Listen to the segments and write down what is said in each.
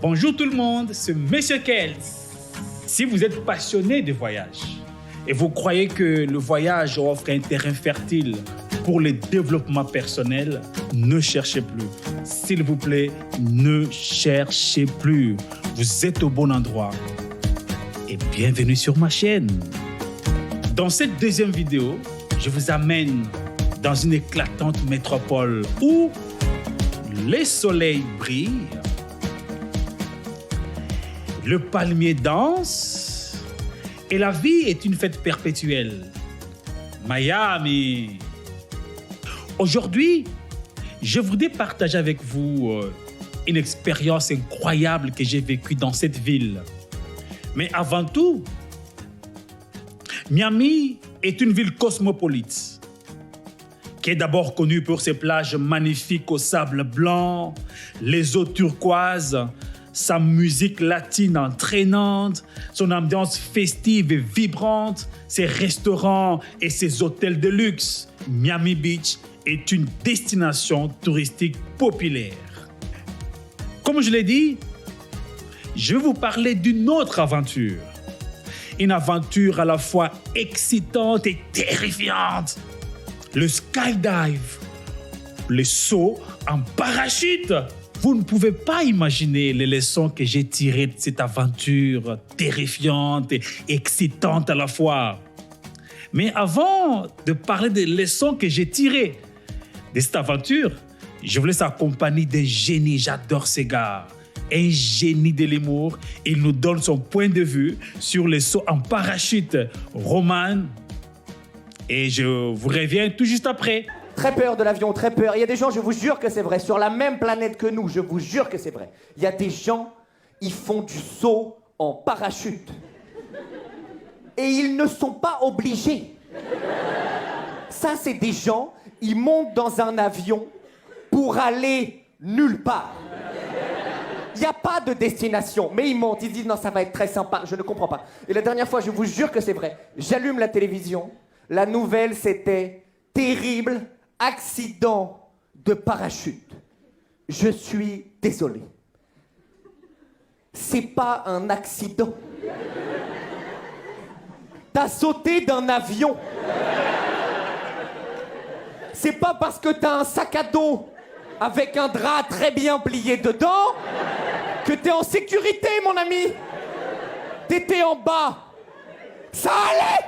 Bonjour tout le monde, c'est Monsieur Kels. Si vous êtes passionné de voyage et vous croyez que le voyage offre un terrain fertile pour le développement personnel, ne cherchez plus. S'il vous plaît, ne cherchez plus. Vous êtes au bon endroit. Et bienvenue sur ma chaîne. Dans cette deuxième vidéo, je vous amène dans une éclatante métropole où les soleils brillent, le palmier danse et la vie est une fête perpétuelle. Miami. Aujourd'hui, je voudrais partager avec vous une expérience incroyable que j'ai vécue dans cette ville. Mais avant tout, Miami est une ville cosmopolite qui est d'abord connue pour ses plages magnifiques au sable blanc, les eaux turquoises, sa musique latine entraînante, son ambiance festive et vibrante, ses restaurants et ses hôtels de luxe. Miami Beach est une destination touristique populaire. Comme je l'ai dit, je vais vous parler d'une autre aventure. Une aventure à la fois excitante et terrifiante. Le skydive, le saut en parachute. Vous ne pouvez pas imaginer les leçons que j'ai tirées de cette aventure terrifiante et excitante à la fois. Mais avant de parler des leçons que j'ai tirées de cette aventure, je vous laisse accompagner d'un génie. J'adore ce gars. Un génie de l'humour. Il nous donne son point de vue sur le saut en parachute. Roman. Et je vous reviens tout juste après. Très peur de l'avion, très peur. Il y a des gens, je vous jure que c'est vrai, sur la même planète que nous, je vous jure que c'est vrai. Il y a des gens, ils font du saut en parachute. Et ils ne sont pas obligés. Ça, c'est des gens, ils montent dans un avion pour aller nulle part. Il n'y a pas de destination, mais ils montent, ils disent non, ça va être très sympa, je ne comprends pas. Et la dernière fois, je vous jure que c'est vrai, j'allume la télévision, la nouvelle c'était terrible accident de parachute. Je suis désolé. C'est pas un accident. T'as sauté d'un avion. C'est pas parce que t'as un sac à dos avec un drap très bien plié dedans que t'es en sécurité, mon ami. T'étais en bas. Ça allait.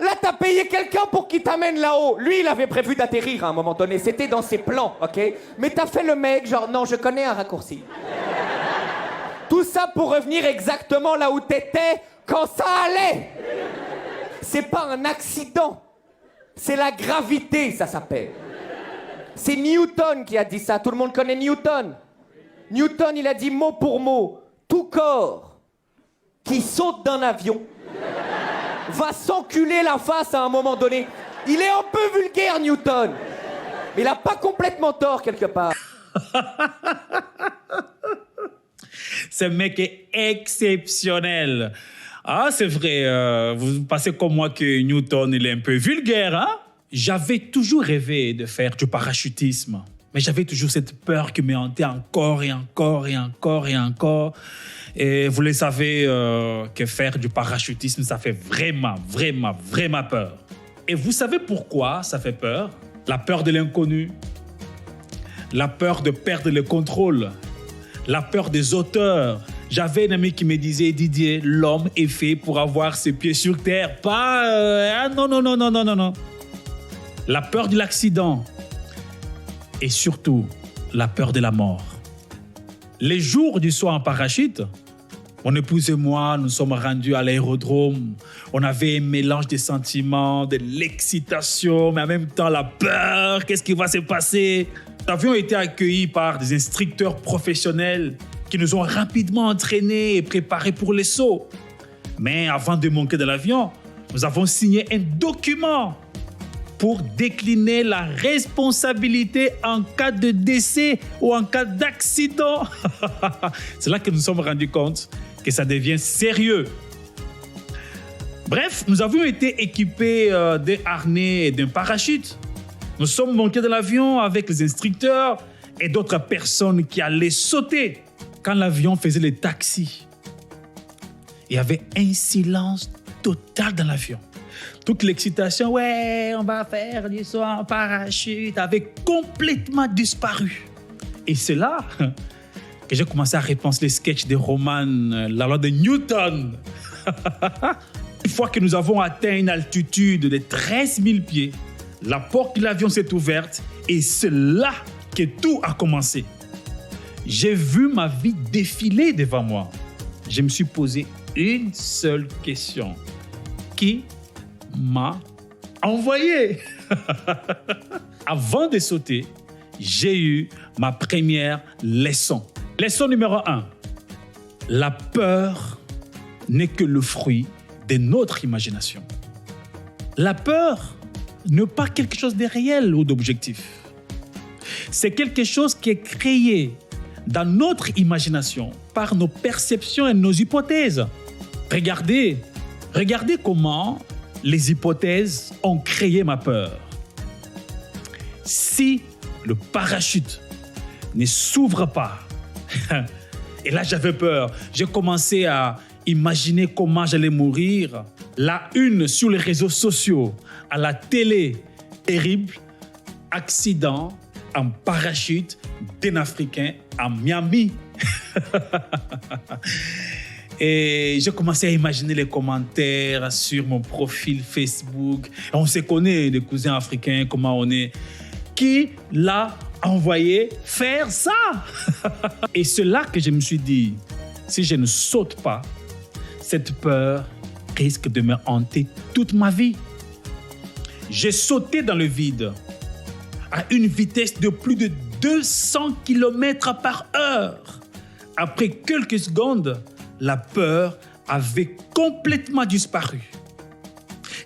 Là, t'as payé quelqu'un pour qu'il t'amène là-haut. Lui, il avait prévu d'atterrir à un moment donné. C'était dans ses plans, ok? Mais t'as fait le mec, genre, non, je connais un raccourci. Tout ça pour revenir exactement là où t'étais quand ça allait. C'est pas un accident. C'est la gravité, ça s'appelle. C'est Newton qui a dit ça. Tout le monde connaît Newton. Newton, il a dit mot pour mot, tout corps qui saute d'un avion va s'enculer la face à un moment donné. Il est un peu vulgaire, Newton. Mais il n'a pas complètement tort, quelque part. Ce mec est exceptionnel. Ah, c'est vrai, vous pensez comme moi que Newton, il est un peu vulgaire, hein? J'avais toujours rêvé de faire du parachutisme. Mais j'avais toujours cette peur qui me hantait encore et encore et encore et encore. Et vous le savez que faire du parachutisme, ça fait vraiment, vraiment, vraiment peur. Et vous savez pourquoi ça fait peur? La peur de l'inconnu, la peur de perdre le contrôle, la peur des auteurs. J'avais un ami qui me disait, Didier, l'homme est fait pour avoir ses pieds sur terre. Pas... non, non, non, non, non, non, non. La peur de l'accident. Et surtout, la peur de la mort. Les jours du saut en parachute, mon épouse et moi, nous sommes rendus à l'aérodrome. On avait un mélange de sentiments, de l'excitation, mais en même temps la peur. Qu'est-ce qui va se passer? Nous avions été accueillis par des instructeurs professionnels qui nous ont rapidement entraînés et préparés pour les sauts. Mais avant de monter dans l'avion, nous avons signé un document pour décliner la responsabilité en cas de décès ou en cas d'accident. C'est là que nous nous sommes rendus compte que ça devient sérieux. Bref, nous avions été équipés d'un harnais et d'un parachute. Nous sommes montés dans l'avion avec les instructeurs et d'autres personnes qui allaient sauter. quand l'avion faisait les taxis, il y avait un silence total dans l'avion. Toute l'excitation, ouais, on va faire du saut en parachute, avait complètement disparu. Et c'est là que j'ai commencé à repenser les sketchs de Roman, la loi de Newton. Une fois que nous avons atteint une altitude de 13 000 pieds, la porte de l'avion s'est ouverte et c'est là que tout a commencé. J'ai vu ma vie défiler devant moi. Je me suis posé une seule question. Qui m'a envoyé? Avant de sauter, j'ai eu ma première leçon. Leçon numéro 1. La peur n'est que le fruit de notre imagination. La peur n'est pas quelque chose de réel ou d'objectif. C'est quelque chose qui est créé dans notre imagination par nos perceptions et nos hypothèses. Regardez comment les hypothèses ont créé ma peur. Si le parachute ne s'ouvre pas, et là j'avais peur, j'ai commencé à imaginer comment j'allais mourir. La une sur les réseaux sociaux, à la télé, terrible, accident en parachute d'un Africain à Miami. Et j'ai commencé à imaginer les commentaires sur mon profil Facebook. On se connaît, les cousins africains, comment on est. Qui l'a envoyé faire ça? Et c'est là que je me suis dit, si je ne saute pas, cette peur risque de me hanter toute ma vie. J'ai sauté dans le vide à une vitesse de plus de 200 km/h. Après quelques secondes, la peur avait complètement disparu.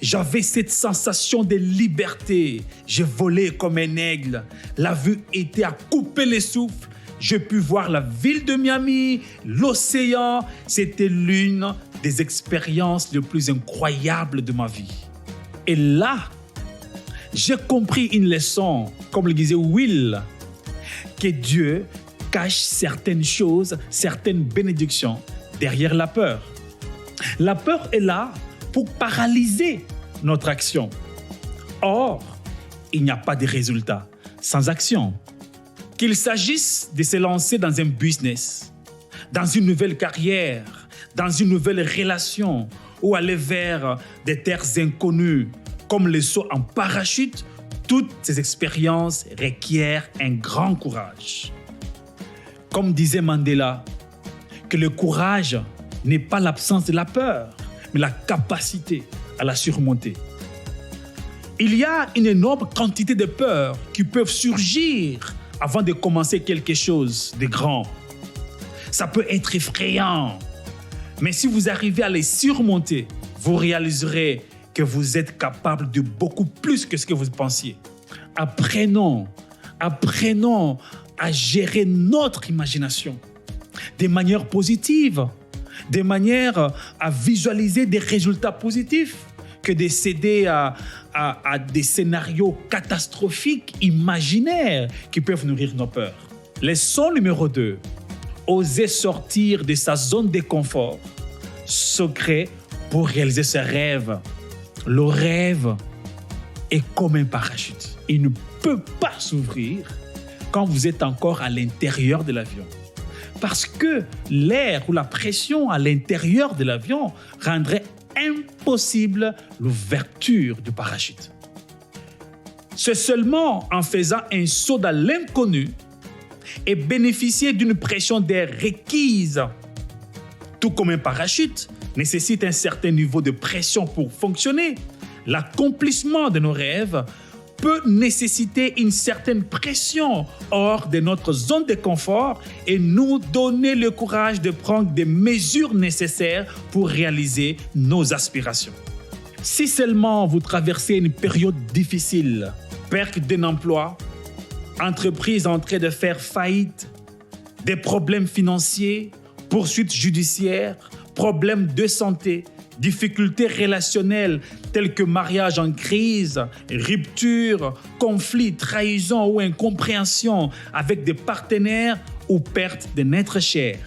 J'avais cette sensation de liberté. Je volais comme un aigle. La vue était à couper le souffle. J'ai pu voir la ville de Miami, l'océan. C'était l'une des expériences les plus incroyables de ma vie. Et là, j'ai compris une leçon, comme le disait Will, que Dieu cache certaines choses, certaines bénédictions derrière la peur. La peur est là pour paralyser notre action. Or, il n'y a pas de résultat sans action. Qu'il s'agisse de se lancer dans un business, dans une nouvelle carrière, dans une nouvelle relation ou aller vers des terres inconnues, comme le saut en parachute, toutes ces expériences requièrent un grand courage. Comme disait Mandela, que le courage n'est pas l'absence de la peur, mais la capacité à la surmonter. Il y a une énorme quantité de peurs qui peuvent surgir avant de commencer quelque chose de grand. Ça peut être effrayant, mais si vous arrivez à les surmonter, vous réaliserez que vous êtes capable de beaucoup plus que ce que vous pensiez. Apprenons à gérer notre imagination de manière positive, de manière à visualiser des résultats positifs, que de céder à des scénarios catastrophiques, imaginaires, qui peuvent nourrir nos peurs. Leçon numéro 2, oser sortir de sa zone de confort, secret pour réaliser ses rêves. Le rêve est comme un parachute. Il ne peut pas s'ouvrir quand vous êtes encore à l'intérieur de l'avion. Parce que l'air ou la pression à l'intérieur de l'avion rendrait impossible l'ouverture du parachute. C'est seulement en faisant un saut dans l'inconnu et bénéficier d'une pression d'air requise, tout comme un parachute nécessite un certain niveau de pression pour fonctionner. L'accomplissement de nos rêves peut nécessiter une certaine pression hors de notre zone de confort et nous donner le courage de prendre des mesures nécessaires pour réaliser nos aspirations. Si seulement vous traversez une période difficile, perte d'un emploi, entreprise en train de faire faillite, des problèmes financiers, poursuites judiciaires, problèmes de santé, difficultés relationnelles telles que mariage en crise, rupture, conflit, trahison ou incompréhension avec des partenaires ou perte d'un être cher.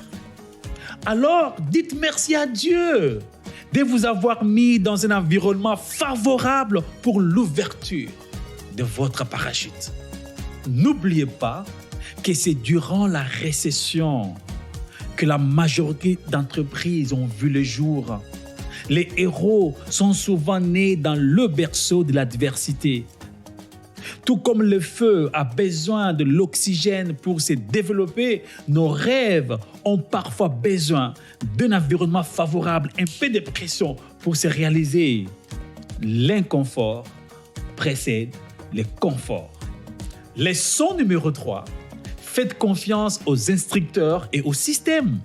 Alors, dites merci à Dieu de vous avoir mis dans un environnement favorable pour l'ouverture de votre parachute. N'oubliez pas que c'est durant la récession que la majorité d'entreprises ont vu le jour. Les héros sont souvent nés dans le berceau de l'adversité. Tout comme le feu a besoin de l'oxygène pour se développer, nos rêves ont parfois besoin d'un environnement favorable, un peu de pression pour se réaliser. L'inconfort précède le confort. Leçon numéro 3. Faites confiance aux instructeurs et au système.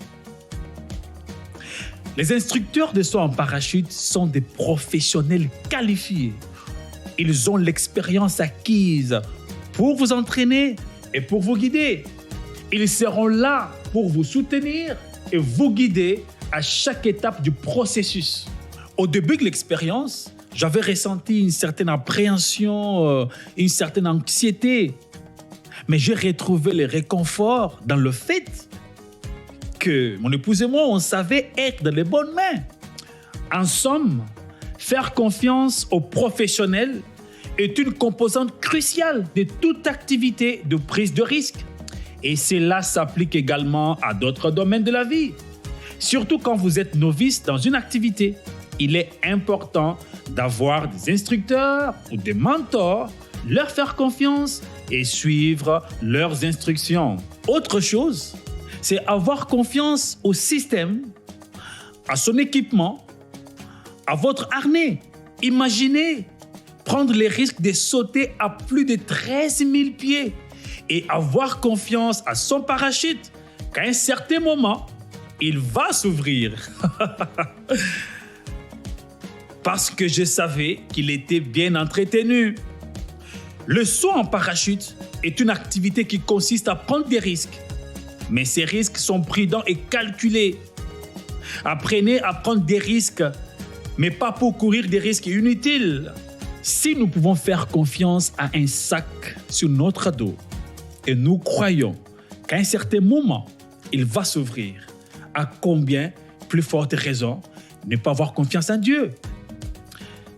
Les instructeurs de saut en parachute sont des professionnels qualifiés. Ils ont l'expérience acquise pour vous entraîner et pour vous guider. Ils seront là pour vous soutenir et vous guider à chaque étape du processus. Au début de l'expérience, j'avais ressenti une certaine appréhension, une certaine anxiété. Mais j'ai retrouvé le réconfort dans le fait que mon épouse et moi, on savait être dans les bonnes mains. En somme, faire confiance aux professionnels est une composante cruciale de toute activité de prise de risque. Et cela s'applique également à d'autres domaines de la vie. Surtout quand vous êtes novice dans une activité, il est important d'avoir des instructeurs ou des mentors, leur faire confiance et suivre leurs instructions. Autre chose, c'est avoir confiance au système, à son équipement, à votre harnais. Imaginez prendre les risques de sauter à plus de 13 000 pieds et avoir confiance à son parachute qu'à un certain moment, il va s'ouvrir. Parce que je savais qu'il était bien entretenu. Le saut en parachute est une activité qui consiste à prendre des risques. Mais ces risques sont prudents et calculés. Apprenez à prendre des risques, mais pas pour courir des risques inutiles. Si nous pouvons faire confiance à un sac sur notre dos et nous croyons qu'à un certain moment, il va s'ouvrir, à combien plus forte raison ne pas avoir confiance en Dieu?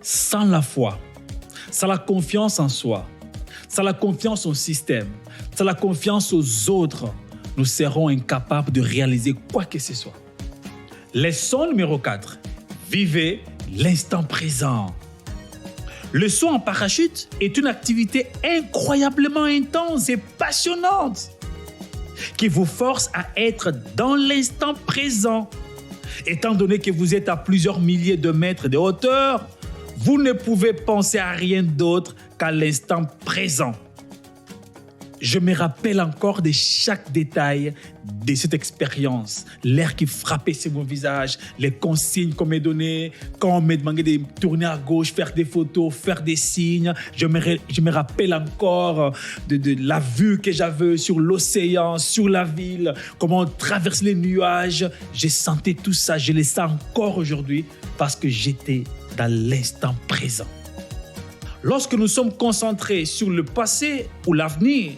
Sans la foi, sans la confiance en soi, sans la confiance au système, sans la confiance aux autres, nous serons incapables de réaliser quoi que ce soit. Leçon numéro 4. Vivez l'instant présent. Le saut en parachute est une activité incroyablement intense et passionnante qui vous force à être dans l'instant présent. Étant donné que vous êtes à plusieurs milliers de mètres de hauteur, vous ne pouvez penser à rien d'autre qu'à l'instant présent. Je me rappelle encore de chaque détail de cette expérience. L'air qui frappait sur mon visage, les consignes qu'on m'a données, quand on m'a demandé de tourner à gauche, faire des photos, faire des signes. Je me rappelle encore de la vue que j'avais sur l'océan, sur la ville, comment on traverse les nuages. J'ai senti tout ça, je le sens encore aujourd'hui parce que j'étais dans l'instant présent. Lorsque nous sommes concentrés sur le passé ou l'avenir,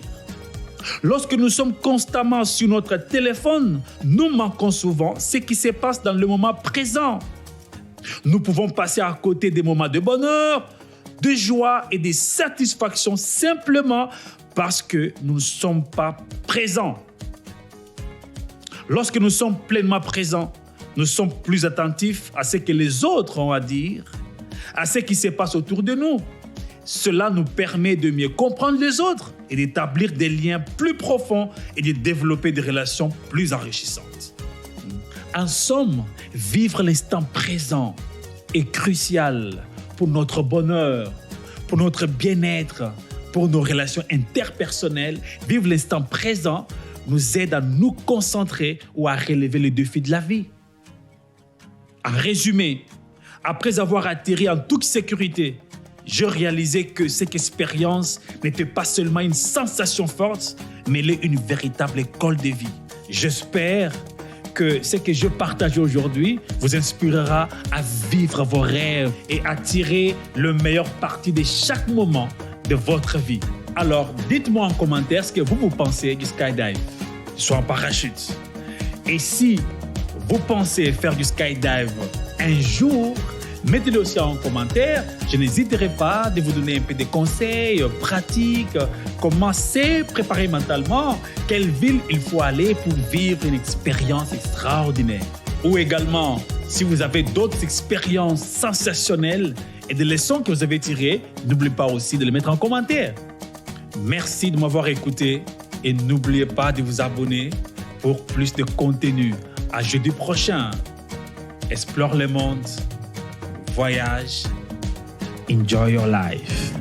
lorsque nous sommes constamment sur notre téléphone, nous manquons souvent ce qui se passe dans le moment présent. Nous pouvons passer à côté des moments de bonheur, de joie et de satisfaction simplement parce que nous ne sommes pas présents. Lorsque nous sommes pleinement présents, nous sommes plus attentifs à ce que les autres ont à dire, à ce qui se passe autour de nous. Cela nous permet de mieux comprendre les autres et d'établir des liens plus profonds et de développer des relations plus enrichissantes. En somme, vivre l'instant présent est crucial pour notre bonheur, pour notre bien-être, pour nos relations interpersonnelles. Vivre l'instant présent nous aide à nous concentrer ou à relever les défis de la vie. En résumé, après avoir atterri en toute sécurité, je réalisais que cette expérience n'était pas seulement une sensation forte, mais elle est une véritable école de vie. J'espère que ce que je partage aujourd'hui vous inspirera à vivre vos rêves et à tirer le meilleur parti de chaque moment de votre vie. Alors, dites-moi en commentaire ce que vous pensez du skydive. soit en parachute. Et si vous pensez faire du skydive un jour, mettez-le aussi en commentaire. Je n'hésiterai pas de vous donner un peu de conseils pratiques. Comment se préparer mentalement? Quelle ville il faut aller pour vivre une expérience extraordinaire? Ou également, si vous avez d'autres expériences sensationnelles et des leçons que vous avez tirées, n'oubliez pas aussi de les mettre en commentaire. Merci de m'avoir écouté et n'oubliez pas de vous abonner pour plus de contenu. À jeudi prochain. Explore le monde. Voyage. Enjoy your life.